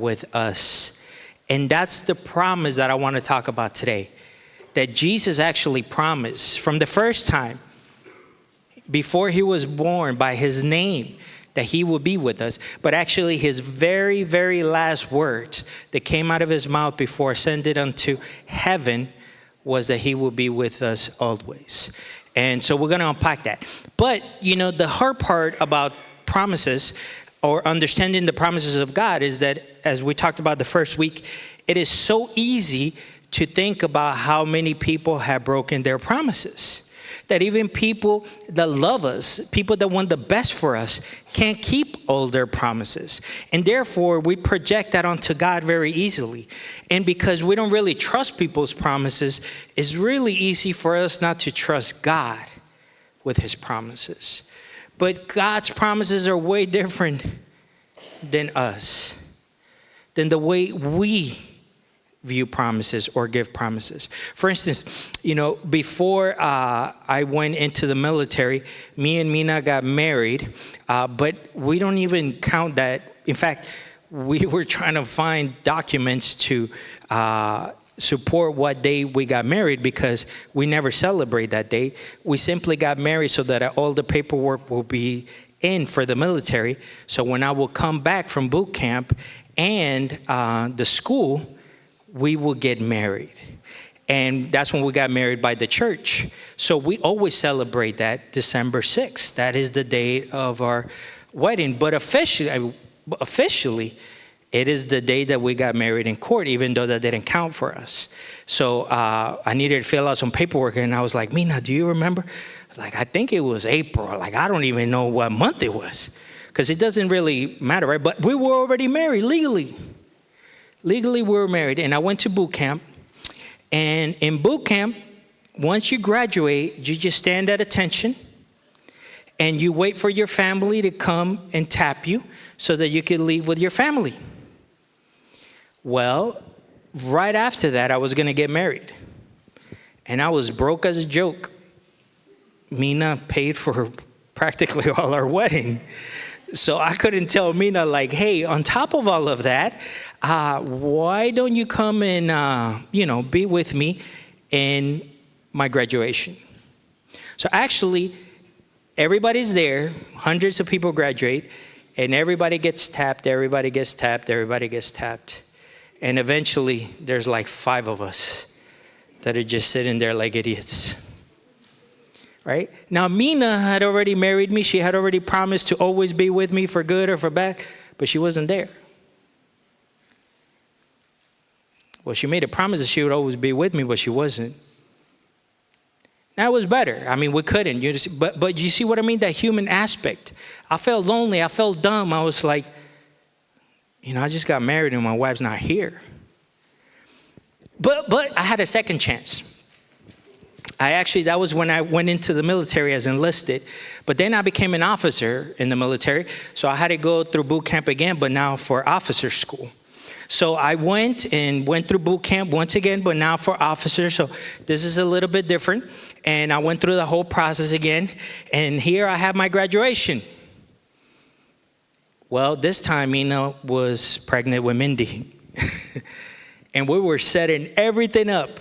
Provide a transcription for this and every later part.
with us. And that's the promise that I want to talk about today. That Jesus actually promised from the first time, before he was born, by his name, that he would be with us. But actually his very, very last words that came out of his mouth before ascended unto heaven was that he will be with us always. And so we're going to unpack that. But, the hard part about promises or understanding the promises of God is that, as we talked about the first week, it is so easy to think about how many people have broken their promises. That even people that love us, people that want the best for us, can't keep all their promises. And therefore, we project that onto God very easily. And because we don't really trust people's promises, it's really easy for us not to trust God with his promises. But God's promises are way different than us, than the way we view promises or give promises. For instance, before I went into the military, me and Mina got married, but we don't even count that. In fact, we were trying to find documents to support what day we got married because we never celebrate that day. We simply got married so that all the paperwork will be in for the military. So when I will come back from boot camp and the school, we will get married. And that's when we got married by the church. So we always celebrate that December 6th. That is the day of our wedding. But officially, it is the day that we got married in court, even though that didn't count for us. So I needed to fill out some paperwork, and I was like, Mina, do you remember? I think it was April. I don't even know what month it was, because it doesn't really matter, right? But we were already married legally. Legally, we were married, and I went to boot camp. And in boot camp, once you graduate, you just stand at attention, and you wait for your family to come and tap you so that you can leave with your family. Well, right after that, I was going to get married, and I was broke as a joke. Mina paid for practically all our wedding. So I couldn't tell Mina, hey, on top of all of that, why don't you come and, be with me in my graduation? So actually, everybody's there. Hundreds of people graduate, and everybody gets tapped, everybody gets tapped, everybody gets tapped. And eventually, there's 5 of us that are just sitting there like idiots. Right? Now, Mina had already married me. She had already promised to always be with me for good or for bad, but she wasn't there. Well, she made a promise that she would always be with me, but she wasn't. That was better. We couldn't. But you see what I mean? That human aspect. I felt lonely. I felt dumb. I was like, I just got married and my wife's not here. But I had a second chance. That was when I went into the military as enlisted. But then I became an officer in the military. So I had to go through boot camp again, but now for officer school. So I went through boot camp once again, but now for officers. So this is a little bit different. And I went through the whole process again. And here I have my graduation. Well, this time Mina was pregnant with Mindy. And we were setting everything up.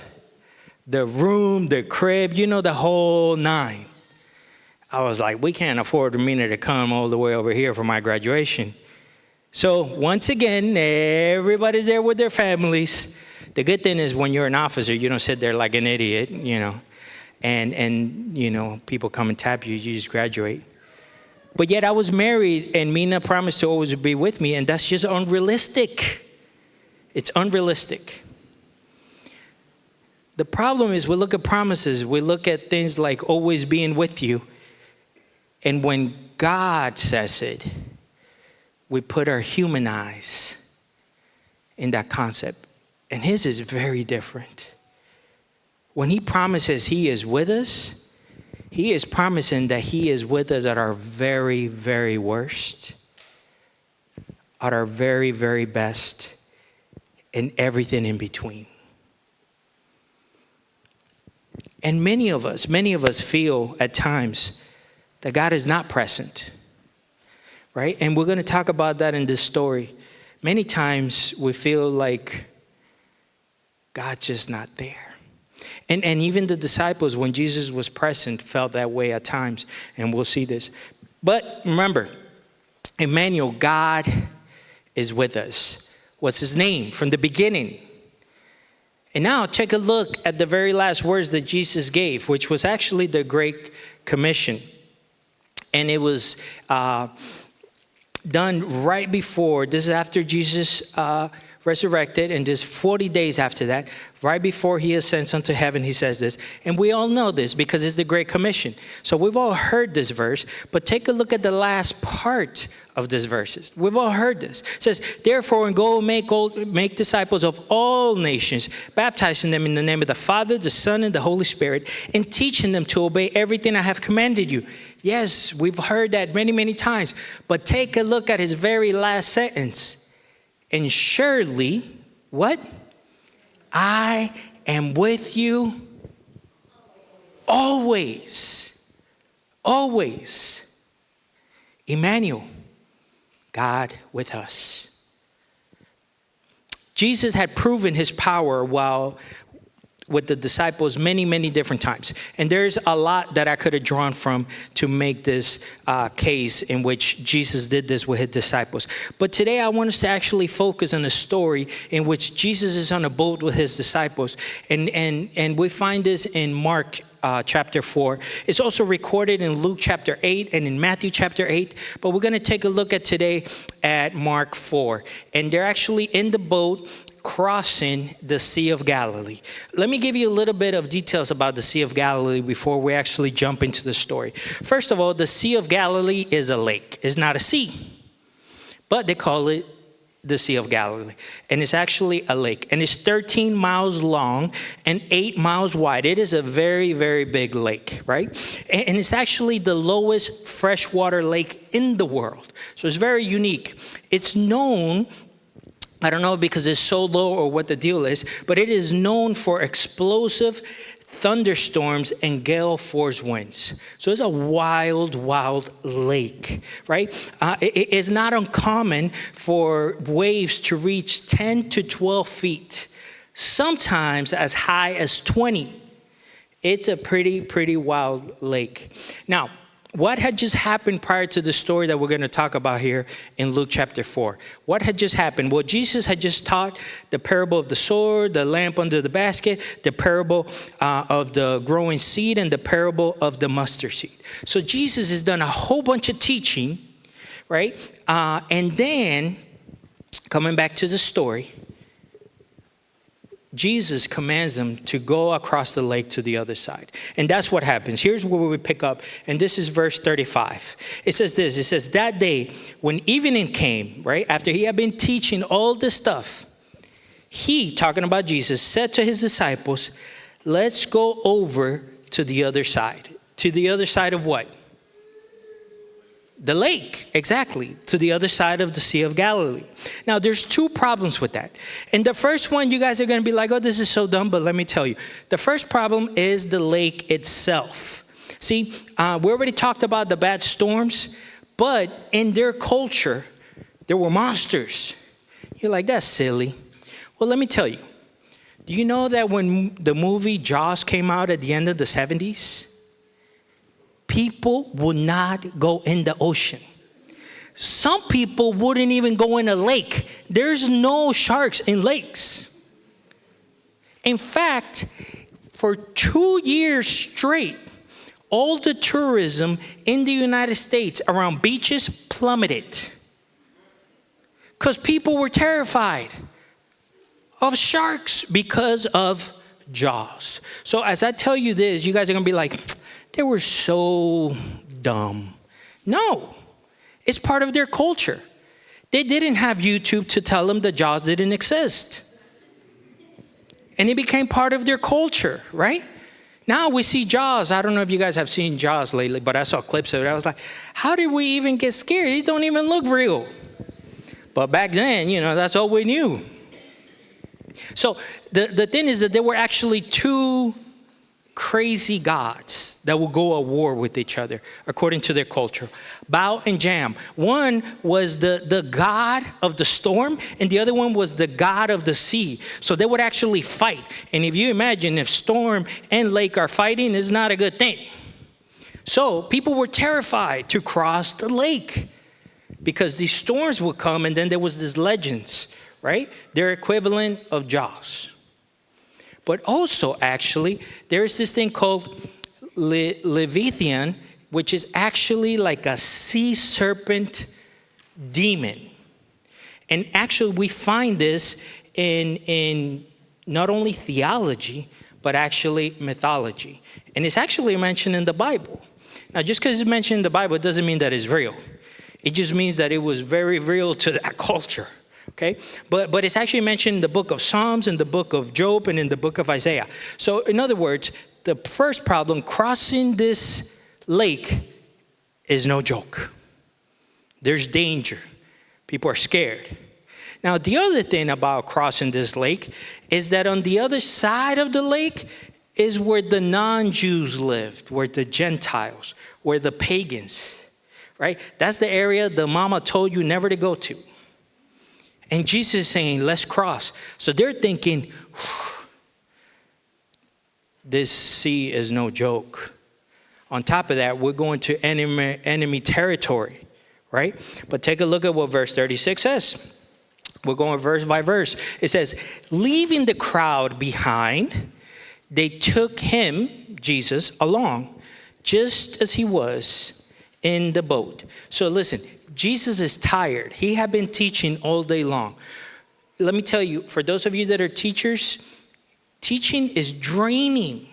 The room, the crib, the whole 9. I was like, we can't afford Mina to come all the way over here for my graduation. So once again, everybody's there with their families. The good thing is when you're an officer, you don't sit there like an idiot, and people come and tap you, you just graduate. But yet I was married, and Mina promised to always be with me, and that's just unrealistic. It's unrealistic. The problem is we look at promises, we look at things like always being with you, and when God says it, we put our human eyes in that concept. And his is very different. When he promises he is with us, he is promising that he is with us at our very, very worst, at our very, very best, and everything in between. And many of us feel at times that God is not present, right? And we're going to talk about that in this story, Many times we feel like God's just not there. And even the disciples, when Jesus was present, felt that way at times. And we'll see this. But remember, Emmanuel, God is with us, was his name from the beginning. And now take a look at the very last words that Jesus gave, which was actually the Great Commission. And it was done right before, this is after Jesus resurrected, and just 40 days after that, right before he ascends unto heaven, he says this. And we all know this because it's the Great Commission. So we've all heard this verse, but take a look at the last part of this verse. We've all heard this. It says, therefore, and go make disciples of all nations, baptizing them in the name of the Father, the Son, and the Holy Spirit, and teaching them to obey everything I have commanded you. Yes, we've heard that many, many times. But take a look at his very last sentence. And surely, what? I am with you always. Always. Emmanuel, God with us. Jesus had proven his power while with the disciples many, many different times. And there's a lot that I could have drawn from to make this case in which Jesus did this with his disciples. But today I want us to actually focus on a story in which Jesus is on a boat with his disciples. And we find this in Mark chapter 4. It's also recorded in Luke chapter 8 and in Matthew chapter 8. But we're going to take a look at today at Mark 4. And they're actually in the boat crossing the Sea of Galilee. Let me give you a little bit of details about the Sea of Galilee before we actually jump into the story. First of all, the Sea of Galilee is a lake. It's not a sea, but they call it the Sea of Galilee. And it's actually a lake. And it's 13 miles long and 8 miles wide. It is a very, very big lake, right? And it's actually the lowest freshwater lake in the world. So it's very unique. It's known, I don't know because it's so low or what the deal is, but it is known for explosive thunderstorms and gale force winds. So it's a wild, wild lake, right? It is not uncommon for waves to reach 10 to 12 feet, sometimes as high as 20. It's a pretty wild lake. Now, what had just happened prior to the story that we're going to talk about here in Luke chapter 4? What had just happened? Well, Jesus had just taught the parable of the sword, the lamp under the basket, the parable of the growing seed, and the parable of the mustard seed. So Jesus has done a whole bunch of teaching, right? And then, coming back to the story, Jesus commands them to go across the lake to the other side. And that's what happens. Here's where we pick up. And this is verse 35. It says this. It says, that day when evening came, right, after he had been teaching all this stuff, he, talking about Jesus, said to his disciples, let's go over to the other side. To the other side of what? The lake, exactly, to the other side of the Sea of Galilee. Now, there's two problems with that. And the first one, you guys are going to be like, oh, this is so dumb, but let me tell you. The first problem is the lake itself. See, we already talked about the bad storms, but in their culture, there were monsters. You're like, that's silly. Well, let me tell you. Do you know that when the movie Jaws came out at the end of the 70s? People would not go in the ocean. Some people wouldn't even go in a lake. There's no sharks in lakes. In fact, for 2 years straight, all the tourism in the United States around beaches plummeted because people were terrified of sharks because of Jaws. So as I tell you this, you guys are going to be like, they were so dumb. No, it's part of their culture. They didn't have YouTube to tell them that Jaws didn't exist. And it became part of their culture, right? Now we see Jaws. I don't know if you guys have seen Jaws lately, but I saw clips of it. I was like, how did we even get scared? It don't even look real. But back then, that's all we knew. So the thing is that there were actually two crazy gods that will go at war with each other according to their culture. Baal and Jam. One was the god of the storm, and the other one was the god of the sea. So they would actually fight. And if you imagine, if storm and lake are fighting, it's not a good thing. So people were terrified to cross the lake because these storms would come, and then there was these legends, right? They're equivalent of Jaws. But also, actually, there's this thing called Leviathan, which is actually like a sea serpent demon. And actually, we find this in not only theology, but actually mythology. And it's actually mentioned in the Bible. Now, just because it's mentioned in the Bible, it doesn't mean that it's real. It just means that it was very real to that culture. Okay, but it's actually mentioned in the book of Psalms, in the book of Job, and in the book of Isaiah. So in other words, the first problem, crossing this lake, is no joke. There's danger. People are scared. Now, the other thing about crossing this lake is that on the other side of the lake is where the non-Jews lived, where the Gentiles, where the pagans, right? That's the area the mama told you never to go to. And Jesus is saying, let's cross. So they're thinking, this sea is no joke. On top of that, we're going to enemy territory, right? But take a look at what verse 36 says. We're going verse by verse. It says, leaving the crowd behind, they took him, Jesus, along, just as he was in the boat. So listen, Jesus is tired. He had been teaching all day long. Let me tell you, for those of you that are teachers, teaching is draining.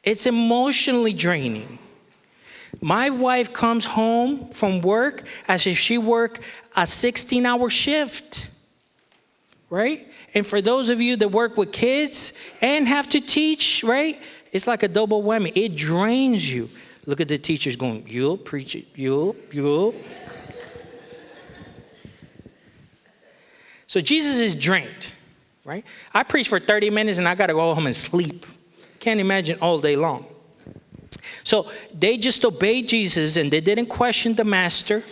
It's emotionally draining. My wife comes home from work as if she worked a 16-hour shift, right? And for those of you that work with kids and have to teach, right? It's like a double whammy. It drains you. Look at the teachers going, you'll preach it, you'll. So Jesus is drained, right? I preach for 30 minutes and I got to go home and sleep. Can't imagine all day long. So they just obeyed Jesus and they didn't question the master.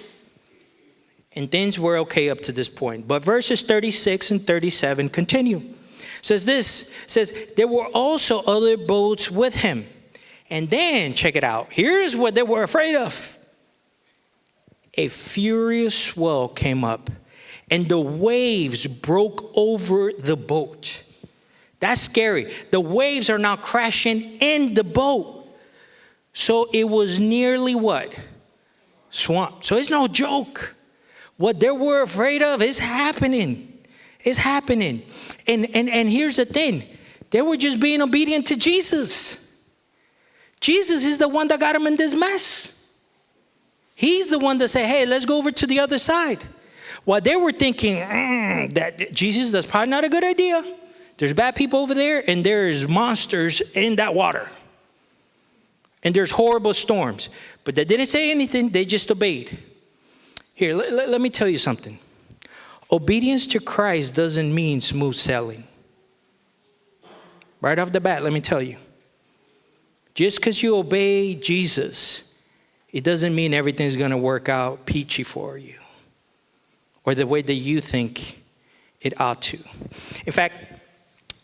And things were okay up to this point. But verses 36 and 37 continue. Says there were also other boats with him. And then, check it out. Here's what they were afraid of. A furious swell came up, and the waves broke over the boat. That's scary. The waves are now crashing in the boat. So it was nearly what? Swamped. So it's no joke. What they were afraid of is happening. It's happening. And here's the thing. They were just being obedient to Jesus. Jesus is the one that got them in this mess. He's the one that said, hey, let's go over to the other side. While they were thinking, that Jesus, that's probably not a good idea. There's bad people over there, and there's monsters in that water. And there's horrible storms. But they didn't say anything. They just obeyed. Here, let me tell you something. Obedience to Christ doesn't mean smooth sailing. Right off the bat, let me tell you. Just because you obey Jesus, it doesn't mean everything's going to work out peachy for you or the way that you think it ought to. In fact,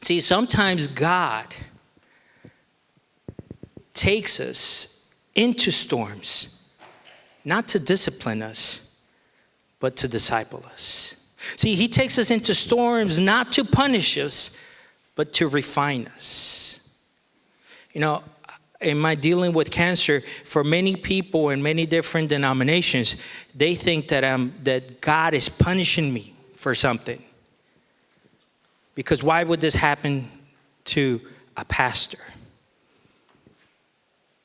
see, sometimes God takes us into storms, not to discipline us, but to disciple us. See, he takes us into storms not to punish us, but to refine us. You know, in my dealing with cancer, for many people in many different denominations, they think that God is punishing me for something. Because why would this happen to a pastor?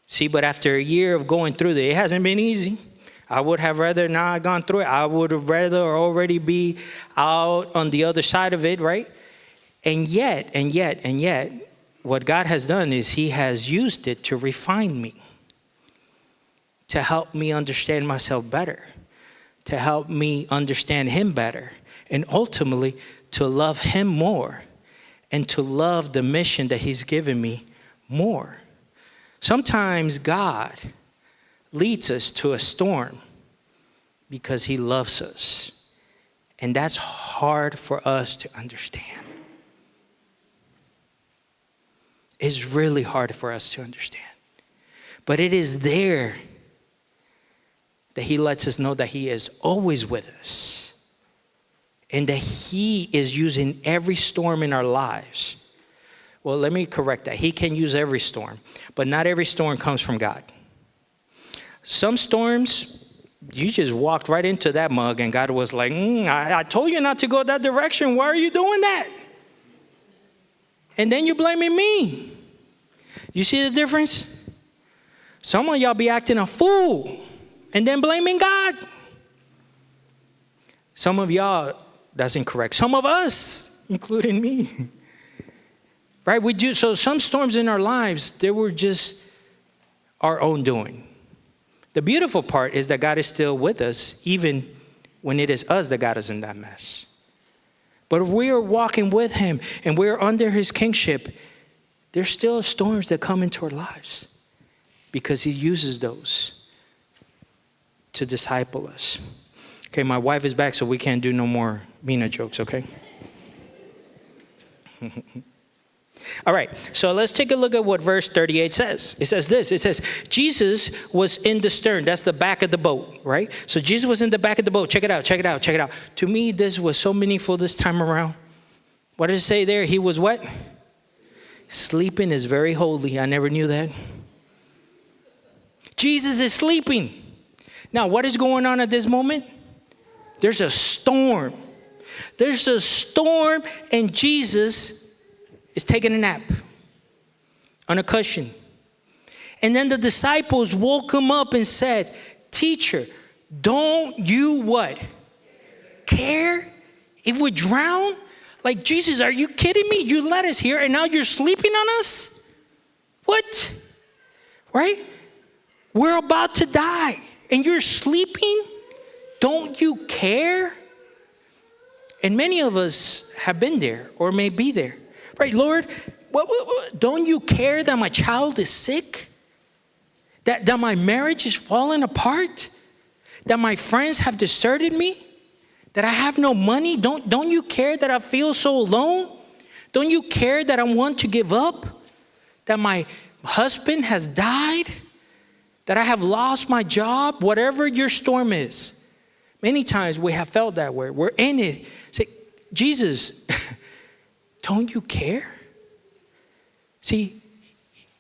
See, but after a year of going through it hasn't been easy. I would have rather not gone through it. I would have rather already be out on the other side of it, right? And yet, what God has done is he has used it to refine me, to help me understand myself better, to help me understand him better, and ultimately to love him more and to love the mission that he's given me more. Sometimes God leads us to a storm because he loves us. And that's hard for us to understand. It's really hard for us to understand. But it is there that he lets us know that he is always with us. And that he is using every storm in our lives. Well, let me correct that. He can use every storm, but not every storm comes from God. Some storms, you just walked right into that mug and God was like, I told you not to go that direction. Why are you doing that? And then you're blaming me. You see the difference? Some of y'all be acting a fool and then blaming God. Some of y'all, that's incorrect. Some of us, including me. Right? We do. So some storms in our lives, they were just our own doing. The beautiful part is that God is still with us, even when it is us that got us in that mess. But if we are walking with him and we're under his kingship, there's still storms that come into our lives because he uses those to disciple us. Okay, my wife is back, so we can't do no more Mina jokes, okay? All right, so let's take a look at what verse 38 says. It says this, it says, Jesus was in the stern. That's the back of the boat, right? So Jesus was in the back of the boat. Check it out, check it out, check it out. To me, this was so meaningful this time around. What does it say there? He was what? Sleeping is very holy. I never knew that. Jesus is sleeping. Now, what is going on at this moment? There's a storm. There's a storm, and Jesus is taking a nap on a cushion. And then the disciples woke him up and said, Teacher, don't you what? Care if we drown? Like, Jesus, are you kidding me? You let us here and now you're sleeping on us? What? Right? We're about to die and you're sleeping? Don't you care? And many of us have been there or may be there. Right, Lord, what, don't you care that my child is sick? That my marriage is falling apart? That my friends have deserted me? That I have no money? Don't you care that I feel so alone? Don't you care that I want to give up? That my husband has died? That I have lost my job? Whatever your storm is. Many times we have felt that way. We're in it. Say, Jesus, don't you care? See,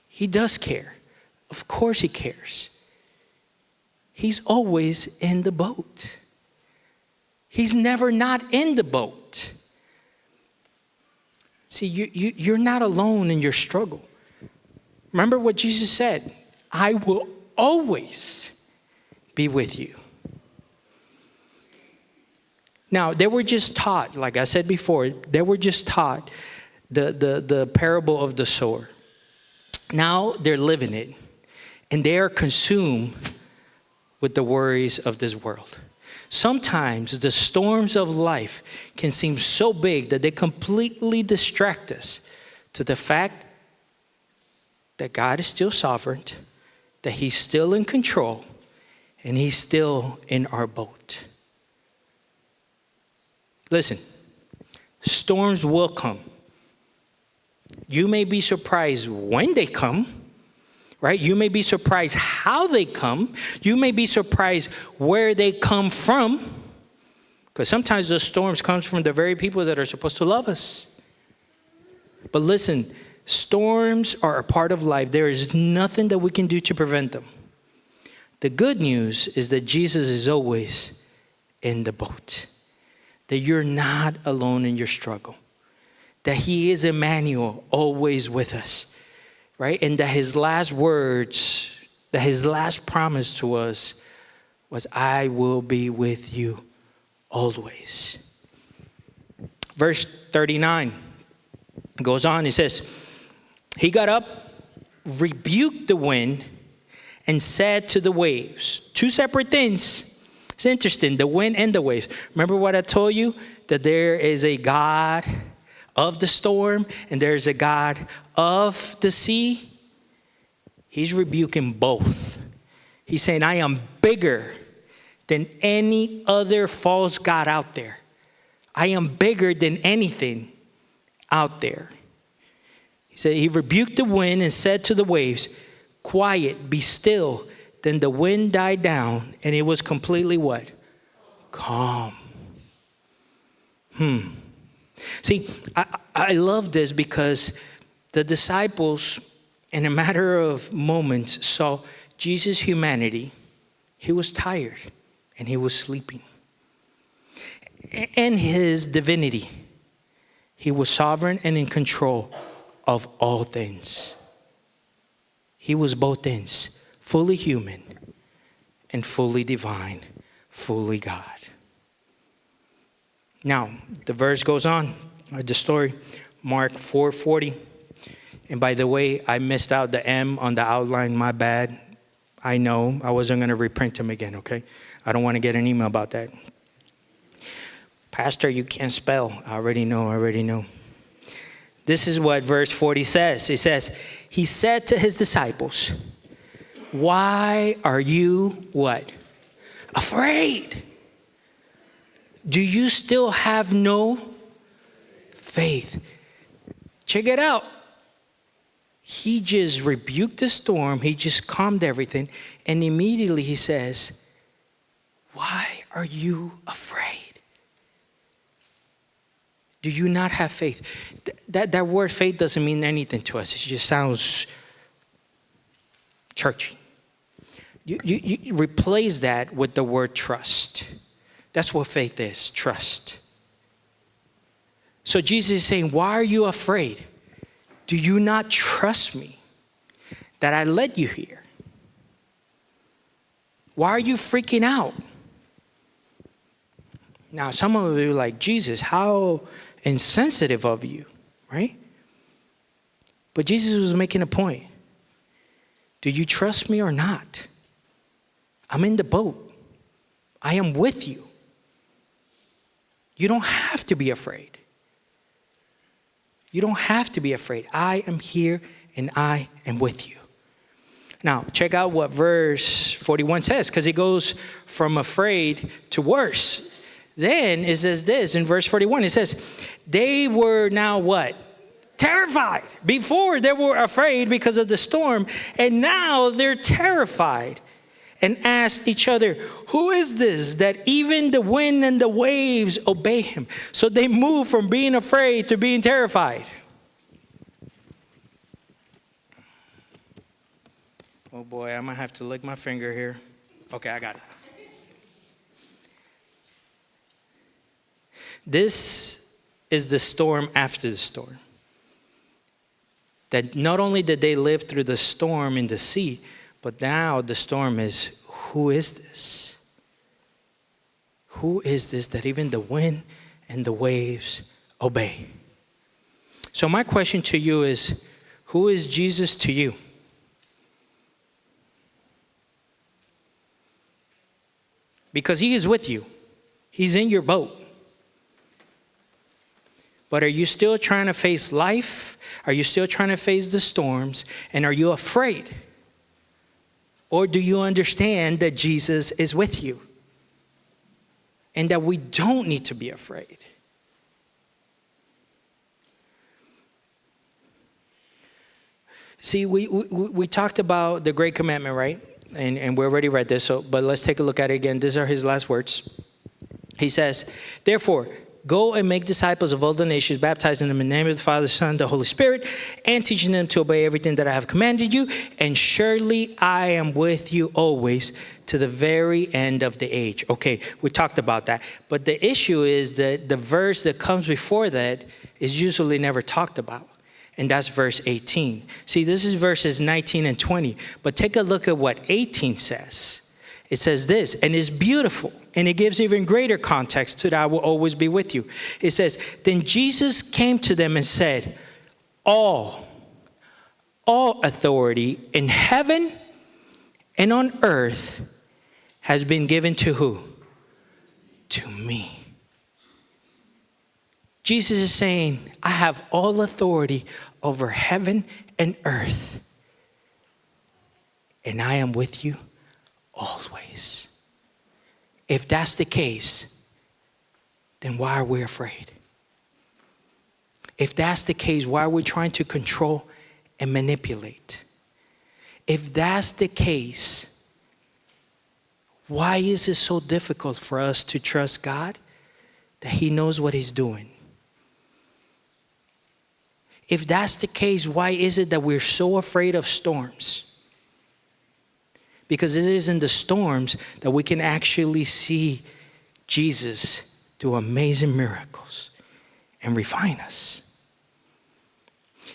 he does care. Of course he cares. He's always in the boat. He's never not in the boat. See, you're not alone in your struggle. Remember what Jesus said, I will always be with you. Now, they were just taught, like I said before, they were just taught the parable of the sower. Now they're living it, and they are consumed with the worries of this world. Sometimes the storms of life can seem so big that they completely distract us to the fact that God is still sovereign, that he's still in control, and he's still in our boat. Listen, storms will come. You may be surprised when they come, right? You may be surprised how they come. You may be surprised where they come from. Because sometimes the storms come from the very people that are supposed to love us. But listen, storms are a part of life. There is nothing that we can do to prevent them. The good news is that Jesus is always in the boat. That you're not alone in your struggle. That he is Emmanuel, always with us. Right? And that his last words, that his last promise to us was, I will be with you always. Verse 39 goes on, it says, he got up, rebuked the wind, and said to the waves. Two separate things. It's interesting, the wind and the waves. Remember what I told you? That there is a God of the storm and there's a God of the sea. He's rebuking both. He's saying, I am bigger than any other false god out there. I am bigger than anything out there. He said, he rebuked the wind and said to the waves, quiet, be still. Then the wind died down and it was completely what? Calm. See, I love this because the disciples, in a matter of moments, saw Jesus' humanity. He was tired and he was sleeping. And his divinity. He was sovereign and in control of all things. He was both things, fully human and fully divine, fully God. Now, the verse goes on, the story, Mark 4:40. And by the way, I missed out the M on the outline, my bad. I know, I wasn't going to reprint them again, okay? I don't want to get an email about that. Pastor, you can't spell. I already know. This is what verse 40 says. It says, he said to his disciples, why are you what? Afraid. Do you still have no faith? Check it out. He just rebuked the storm. He just calmed everything. And immediately he says, why are you afraid? Do you not have faith? That word faith doesn't mean anything to us. It just sounds churchy. You replace that with the word trust. That's what faith is, trust. So Jesus is saying, why are you afraid? Do you not trust me that I led you here? Why are you freaking out? Now, some of you are like, Jesus, how insensitive of you, right? But Jesus was making a point. Do you trust me or not? I'm in the boat. I am with you. You don't have to be afraid. You don't have to be afraid. I am here and I am with you. Now, check out what verse 41 says, because it goes from afraid to worse. Then it says this in verse 41. It says, they were now what? Terrified. Before they were afraid because of the storm, and now they're terrified and asked each other, who is this that even the wind and the waves obey him? So they moved from being afraid to being terrified. Oh boy, I might have to lick my finger here. Okay, I got it. This is the storm after the storm. That not only did they live through the storm in the sea, but now the storm is, who is this? Who is this that even the wind and the waves obey? So my question to you is, who is Jesus to you? Because he is with you. He's in your boat. But are you still trying to face life? Are you still trying to face the storms? And are you afraid? Or do you understand that Jesus is with you? And that we don't need to be afraid? See, we talked about the Great Commandment, right? And we already read this, but let's take a look at it again. These are his last words. He says, therefore, go and make disciples of all the nations, baptizing them in the name of the Father, the Son, the Holy Spirit, and teaching them to obey everything that I have commanded you. And surely I am with you always to the very end of the age. Okay, we talked about that. But the issue is that the verse that comes before that is usually never talked about. And that's verse 18. See, this is verses 19 and 20. But take a look at what 18 says. It says this, and it's beautiful, and it gives even greater context to that I will always be with you. It says, then Jesus came to them and said, all authority in heaven and on earth has been given to who? To me. Jesus is saying, I have all authority over heaven and earth. and I am with you always. If that's the case, then why are we afraid? If that's the case, why are we trying to control and manipulate? If that's the case, why is it so difficult for us to trust God that He knows what He's doing? If that's the case, why is it that we're so afraid of storms? Because it is in the storms that we can actually see Jesus do amazing miracles and refine us.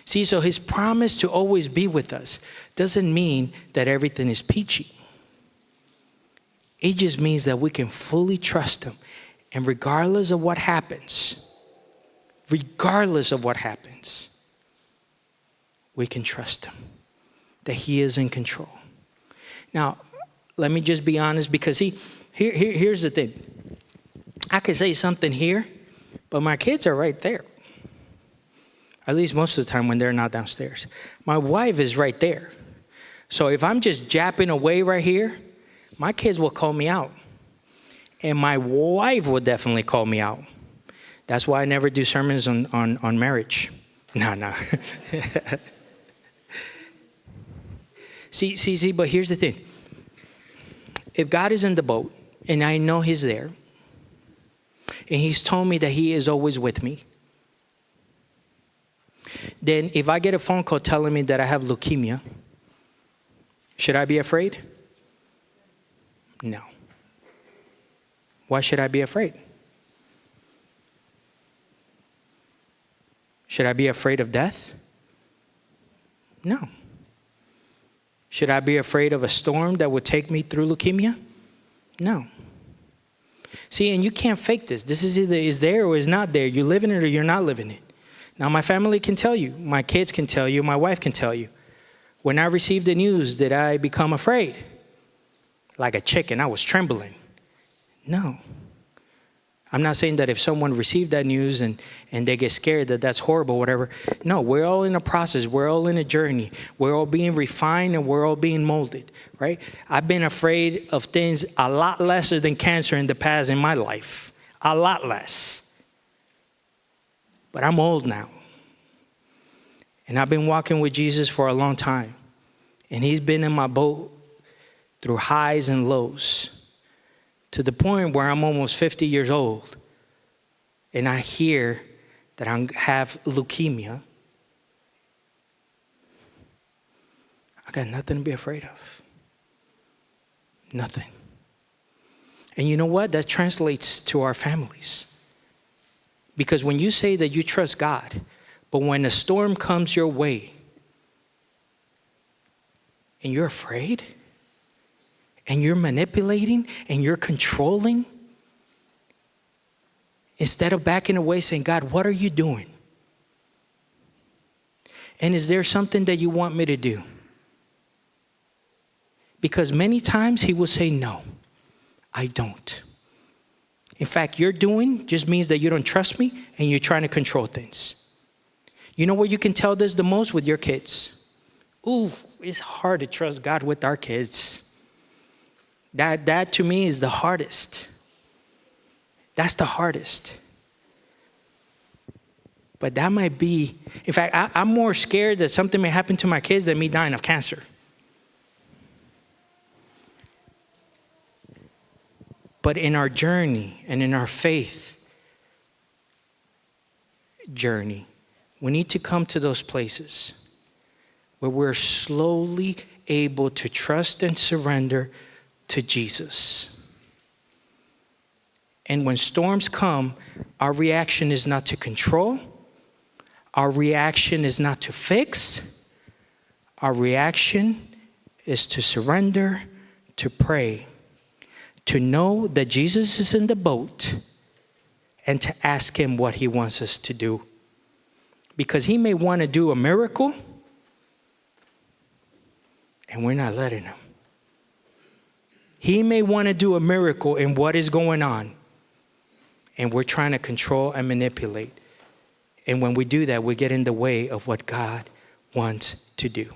See, so His promise to always be with us doesn't mean that everything is peachy. It just means that we can fully trust Him. And regardless of what happens, we can trust Him, that He is in control. Now, let me just be honest, because here's the thing. I could say something here, but my kids are right there. At least most of the time when they're not downstairs. My wife is right there. So if I'm just japping away right here, my kids will call me out. And my wife will definitely call me out. That's why I never do sermons on marriage. No. See, but here's the thing. If God is in the boat, and I know He's there, and He's told me that He is always with me, then if I get a phone call telling me that I have leukemia, should I be afraid? No. Why should I be afraid? Should I be afraid of death? No. Should I be afraid of a storm that would take me through leukemia? No. See, and you can't fake this. This is either is there or is not there. You're living it or you're not living it. Now, my family can tell you. My kids can tell you. My wife can tell you. When I received the news, did I become afraid? Like a chicken, I was trembling. No. I'm not saying that if someone received that news and they get scared that that's horrible, whatever. No, we're all in a process. We're all in a journey. We're all being refined and we're all being molded, right? I've been afraid of things a lot lesser than cancer in the past in my life. A lot less. But I'm old now. And I've been walking with Jesus for a long time. And He's been in my boat through highs and lows, to the point where I'm almost 50 years old, and I hear that I have leukemia. I got nothing to be afraid of. Nothing. And you know what? That translates to our families. Because when you say that you trust God, but when a storm comes your way, and you're afraid, and you're manipulating and you're controlling, instead of backing away saying, God, what are you doing? And is there something that you want me to do? Because many times He will say, no, I don't. In fact, your doing just means that you don't trust me and you're trying to control things. You know where you can tell this the most? With your kids. Ooh, it's hard to trust God with our kids. That to me is the hardest. That's the hardest. But that might be, in fact, I'm more scared that something may happen to my kids than me dying of cancer. But in our journey and in our faith journey, we need to come to those places where we're slowly able to trust and surrender to Jesus. And when storms come, our reaction is not to control. Our reaction is not to fix. Our reaction is to surrender, to pray, to know that Jesus is in the boat, and to ask Him what He wants us to do. Because He may want to do a miracle, and we're not letting Him. He may want to do a miracle in what is going on, and we're trying to control and manipulate. And when we do that, we get in the way of what God wants to do.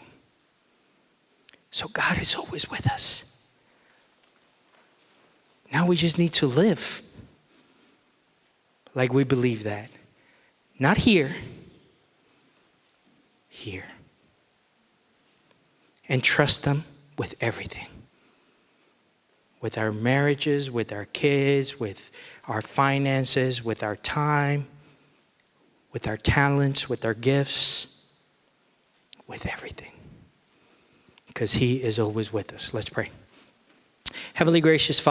So God is always with us. Now we just need to live like we believe that. Not here, here. And trust Him with everything. With our marriages, with our kids, with our finances, with our time, with our talents, with our gifts, with everything. Because He is always with us. Let's pray. Heavenly gracious Father,